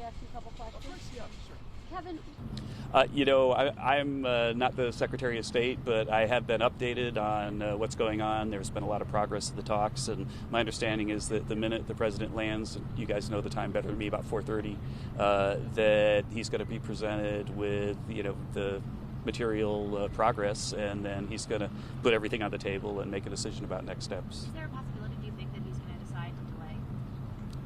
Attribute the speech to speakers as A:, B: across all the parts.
A: ask you a couple questions?
B: Of course, yeah, sure.
A: Kevin.
C: I'm not the Secretary of State, but I have been updated on what's going on. There's been a lot of progress in the talks, and my understanding is that the minute the president lands, and you guys know the time better than me, about 4:30, that he's going to be presented with, the material progress, and then he's going to put everything on the table and make a decision about next steps.
D: Is there a possibility, do you think, that he's going to decide to delay?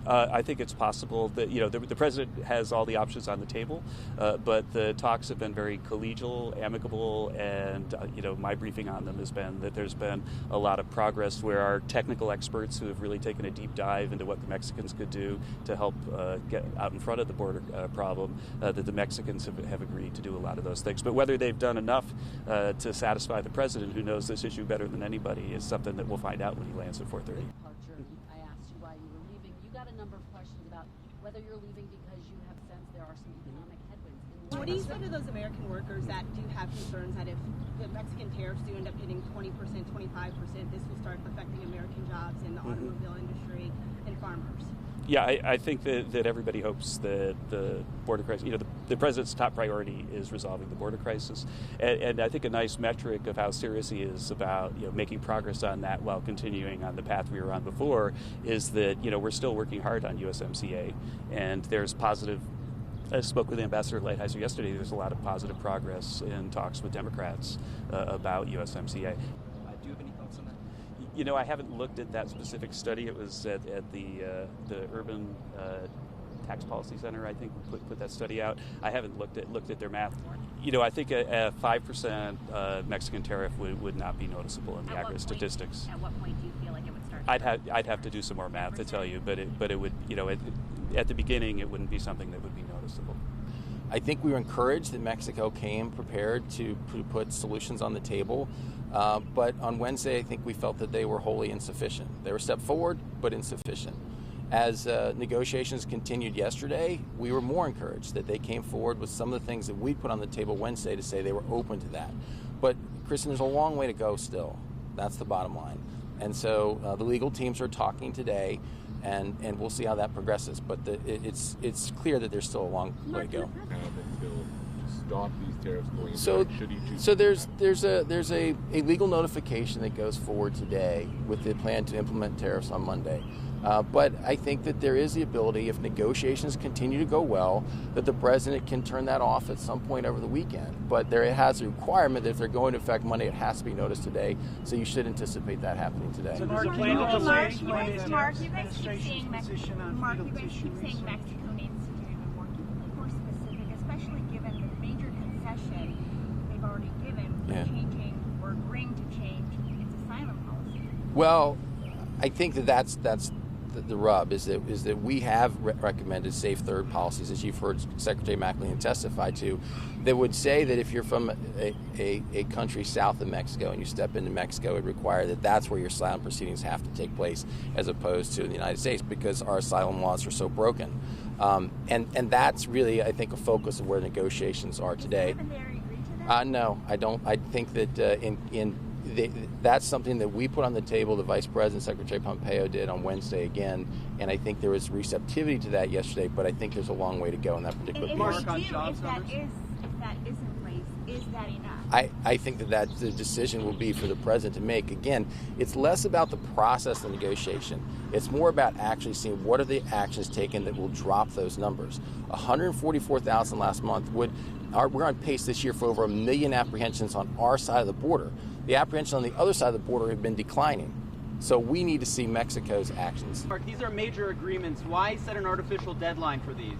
C: I think it's possible that, the president has all the options on the table, but the talks have been very collegial, amicable, and, my briefing on them has been that there's been a lot of progress where our technical experts who have really taken a deep dive into what the Mexicans could do to help get out in front of the border problem, that the Mexicans have agreed to do a lot of those things. But whether they've done enough to satisfy the president, who knows this issue better than anybody, is something that we'll find out when he lands at 4:30.
A: I asked you why you were leaving. You got a number of questions about whether you're leaving because you have sensed there are some economic headwinds.
E: What do you say to those American workers that do have concerns that if the Mexican tariffs do end up hitting 20%, 25%, this will start affecting American jobs in the automobile industry and farmers?
C: Yeah, I think that everybody hopes that the border crisis, the president's top priority is resolving the border crisis. And I think a nice metric of how serious he is about, making progress on that while continuing on the path we were on before is that, we're still working hard on USMCA. And there's positive, I spoke with Ambassador Lighthizer yesterday, there's a lot of positive progress in talks with Democrats about USMCA.
B: Do you have any thoughts on that?
C: I haven't looked at that specific study. It was at the Urban Tax Policy Center, I think, put that study out. I haven't looked at their math. I think a 5% Mexican tariff would not be noticeable in the aggregate statistics.
D: At what point do you feel like it would start?
C: I'd have to do some more math to tell you, but it would, at the beginning, it wouldn't be something that would be noticeable.
F: I think we were encouraged that Mexico came prepared to put solutions on the table. But on Wednesday, I think we felt that they were wholly insufficient. They were a step forward, but insufficient. As negotiations continued yesterday, we were more encouraged that they came forward with some of the things that we put on the table Wednesday to say they were open to that. But, Kristen, there's a long way to go still. That's the bottom line. And so the legal teams are talking today, and we'll see how that progresses. But it's clear that there's still a long way to go.
G: Stop these tariffs going
F: so there's a legal notification that goes forward today with the plan to implement tariffs on Monday. But I think that there is the ability, if negotiations continue to go well, that the president can turn that off at some point over the weekend. But there has a requirement that if they're going to affect Monday, it has to be noticed today. So you should anticipate that happening today.
H: So there's a plan to delay
D: Marc, you guys keep saying Mexico needs to do even more specific, especially given the major concession they've already given for changing or agreeing to change its asylum policy.
F: Well, I think that's the rub is that we have recommended safe third policies, as you've heard Secretary McElhinney testify to, that would say that if you're from a country south of Mexico and you step into Mexico, it would require that that's where your asylum proceedings have to take place as opposed to the United States because our asylum laws are so broken. And that's really, I think, a focus of where negotiations are today. No, I don't. I think that that's something that we put on the table. The Vice President, Secretary Pompeo, did on Wednesday again, and I think there was receptivity to that yesterday. But I think there's a long way to go in that particular piece.
D: If that isn't raised, is that enough?
F: I think that the decision will be for the president to make. Again, it's less about the process of negotiation. It's more about actually seeing what are the actions taken that will drop those numbers. 144,000 last month we're on pace this year for over 1 million apprehensions on our side of the border. The apprehensions on the other side of the border have been declining. So we need to see Mexico's actions.
H: Marc, these are major agreements. Why set an artificial deadline for these?